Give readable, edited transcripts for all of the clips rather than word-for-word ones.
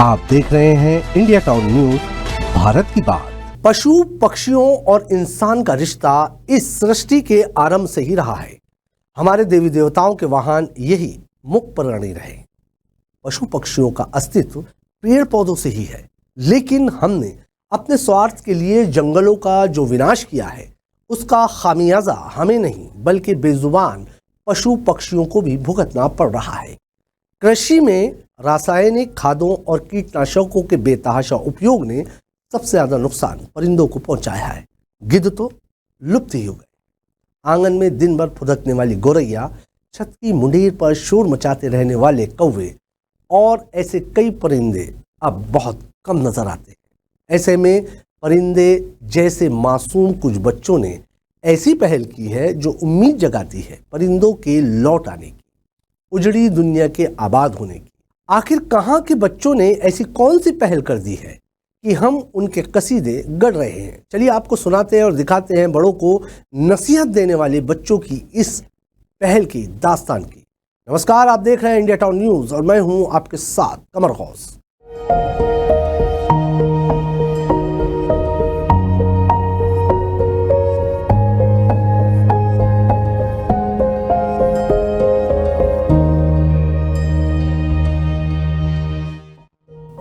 आप देख रहे हैं इंडिया टाउन न्यूज, भारत की बात। पशु पक्षियों और इंसान का रिश्ता इस सृष्टि के आरंभ से ही रहा है। हमारे देवी देवताओं के वाहन यही मुख प्राणी रहे। पशु पक्षियों का अस्तित्व पेड़ पौधों से ही है, लेकिन हमने अपने स्वार्थ के लिए जंगलों का जो विनाश किया है, उसका खामियाजा हमें नहीं बल्कि बेजुबान पशु पक्षियों को भी भुगतना पड़ रहा है। कृषि में रासायनिक खादों और कीटनाशकों के बेतहाशा उपयोग ने सबसे ज्यादा नुकसान परिंदों को पहुंचाया है। गिद्ध तो लुप्त ही हो गए। आंगन में दिन भर फुदकने वाली गौरैया, छत की मुंडेर पर शोर मचाते रहने वाले कौवे और ऐसे कई परिंदे अब बहुत कम नजर आते हैं। ऐसे में परिंदे जैसे मासूम कुछ बच्चों ने ऐसी पहल की है जो उम्मीद जगाती है परिंदों के लौट आने की, उजड़ी दुनिया के आबाद होने की। आखिर कहाँ के बच्चों ने ऐसी कौन सी पहल कर दी है कि हम उनके कसीदे गढ़ रहे हैं? चलिए आपको सुनाते हैं और दिखाते हैं बड़ों को नसीहत देने वाले बच्चों की इस पहल की दास्तान की। नमस्कार, आप देख रहे हैं इंडिया टाउन न्यूज और मैं हूं आपके साथ कमर गौस।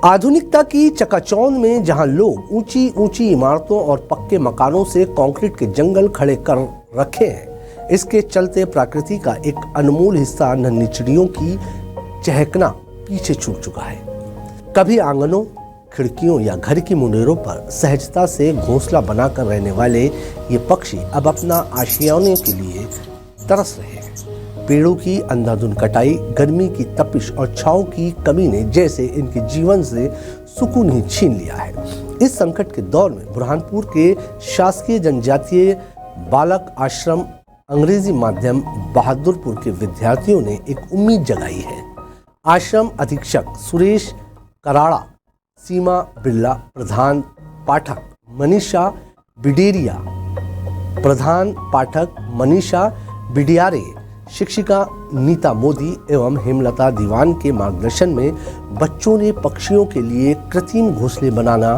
आधुनिकता की चकाचौंध में जहां लोग ऊंची ऊंची इमारतों और पक्के मकानों से कंक्रीट के जंगल खड़े कर रखे हैं, इसके चलते प्रकृति का एक अनमोल हिस्सा नन्ही चिड़ियों की चहकना पीछे छूट चुका है। कभी आंगनों, खिड़कियों या घर की मुंडेरों पर सहजता से घोंसला बनाकर रहने वाले ये पक्षी अब अपना आशियाने के लिए तरस रहे हैं। पेड़ों की अंधाधुंध कटाई, गर्मी की तपिश और छांव की कमी ने जैसे इनके जीवन से सुकून ही छीन लिया है। इस संकट के दौर में बुरहानपुर के शासकीय जनजातीय बालक आश्रम अंग्रेजी माध्यम बहादुरपुर के विद्यार्थियों ने एक उम्मीद जगाई है। आश्रम अधीक्षक सुरेश कराड़ा, सीमा बिरला, प्रधान पाठक मनीषा बिडेरिया, प्रधान पाठक मनीषा बिडियारे, शिक्षिका नीता मोदी एवं हेमलता दीवान के मार्गदर्शन में बच्चों ने पक्षियों के लिए कृत्रिम घोंसले बनाना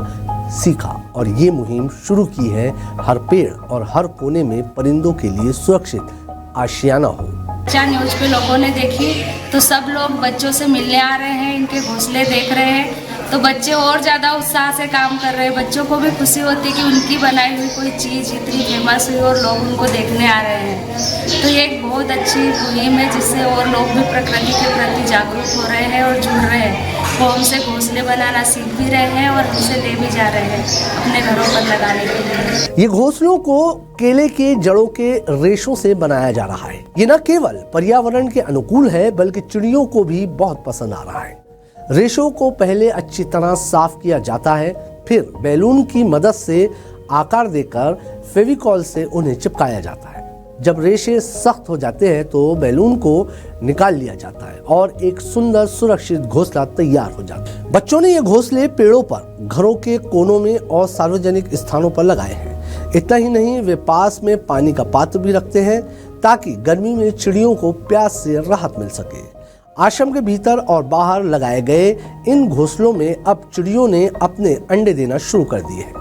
सीखा और ये मुहिम शुरू की है हर पेड़ और हर कोने में परिंदों के लिए सुरक्षित आशियाना हो। न्यूज पे लोगों ने देखी तो सब लोग बच्चों से मिलने आ रहे हैं, इनके घोंसले देख रहे हैं, तो बच्चे और ज़्यादा उत्साह से काम कर रहे हैं। बच्चों को भी खुशी होती है कि उनकी बनाई हुई कोई चीज़ इतनी फेमस हुई और लोग उनको देखने आ रहे हैं। तो ये एक बहुत अच्छी मुहिम है जिससे और लोग भी प्रकृति के प्रति जागरूक हो रहे हैं और जुड़ रहे हैं। वो हमसे घोंसले बनाना सीख भी रहे हैं और हमसे ले भी जा रहे हैं अपने घरों पर लगाने के लिए। ये घोंसलों को केले के जड़ों के रेशों से बनाया जा रहा है। ये न केवल पर्यावरण के अनुकूल है बल्कि चिड़ियों को भी बहुत पसंद आ रहा है। रेशों को पहले अच्छी तरह साफ किया जाता है, फिर बैलून की मदद से आकार देकर फेविकॉल से उन्हें चिपकाया जाता है। जब रेशे सख्त हो जाते हैं तो बैलून को निकाल लिया जाता है और एक सुंदर सुरक्षित घोंसला तैयार हो जाता है। बच्चों ने ये घोंसले पेड़ों पर, घरों के कोनों में और सार्वजनिक स्थानों पर लगाए हैं। इतना ही नहीं, वे पास में पानी का पात्र भी रखते हैं ताकि गर्मी में चिड़ियों को प्यास से राहत मिल सके। आश्रम के भीतर और बाहर लगाए गए इन घोंसलों में अब चिड़ियों ने अपने अंडे देना शुरू कर दिए हैं।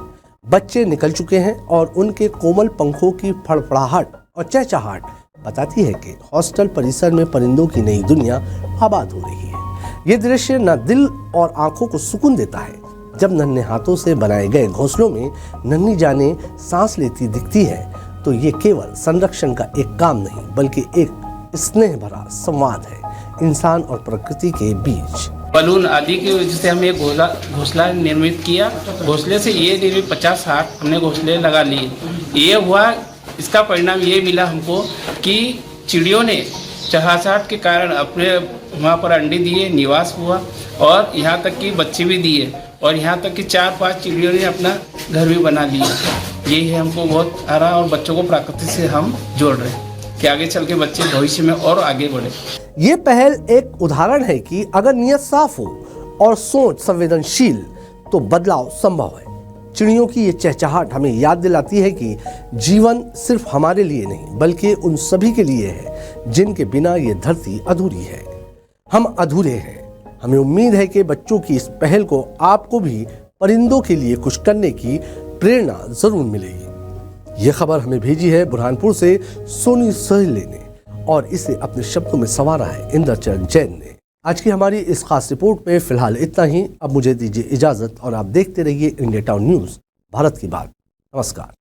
बच्चे निकल चुके हैं और उनके कोमल पंखों की फड़फड़ाहट और चहचहाहट बताती है कि हॉस्टल परिसर में परिंदों की नई दुनिया आबाद हो रही है। ये दृश्य न दिल और आंखों को सुकून देता है। जब नन्हे हाथों से बनाए गए घोंसलों में नन्ही जानें सांस लेती दिखती है तो ये केवल संरक्षण का एक काम नहीं बल्कि एक स्नेह भरा संवाद है इंसान और प्रकृति के बीच। बलून आदि की वजह से हम एक घोंसला निर्मित किया। घोंसले से ये निर्मित 50-60 हमने घोंसले लगा लिए। ये हुआ, इसका परिणाम ये मिला हमको कि चिड़ियों ने चहचहाहट के कारण अपने वहाँ पर अंडे दिए, निवास हुआ और यहाँ तक कि बच्चे भी दिए और यहाँ तक कि 4-5 चिड़ियों ने अपना घर भी बना लिया। यही है हमको बहुत आ रहा और बच्चों को प्रकृति से हम जोड़ रहे हैं कि आगे चल के बच्चे भविष्य में और आगे बढ़े। ये पहल एक उदाहरण है कि अगर नियत साफ हो और सोच संवेदनशील तो बदलाव संभव है। चिड़ियों की ये चहचहाहट हमें याद दिलाती है कि जीवन सिर्फ हमारे लिए नहीं बल्कि उन सभी के लिए है जिनके बिना ये धरती अधूरी है। हम अधूरे हैं, हमें उम्मीद है कि बच्चों की इस पहल को आपको भी परिंदों के लिए कुछ करने की प्रेरणा जरूर मिलेगी। ये खबर हमें भेजी है बुरहानपुर से सोनी सहेले ने और इसे अपने शब्दों में संवारा है इंद्रचरण जैन ने। आज की हमारी इस खास रिपोर्ट में फिलहाल इतना ही। अब मुझे दीजिए इजाजत और आप देखते रहिए इंडिया टाउन न्यूज, भारत की बात। नमस्कार।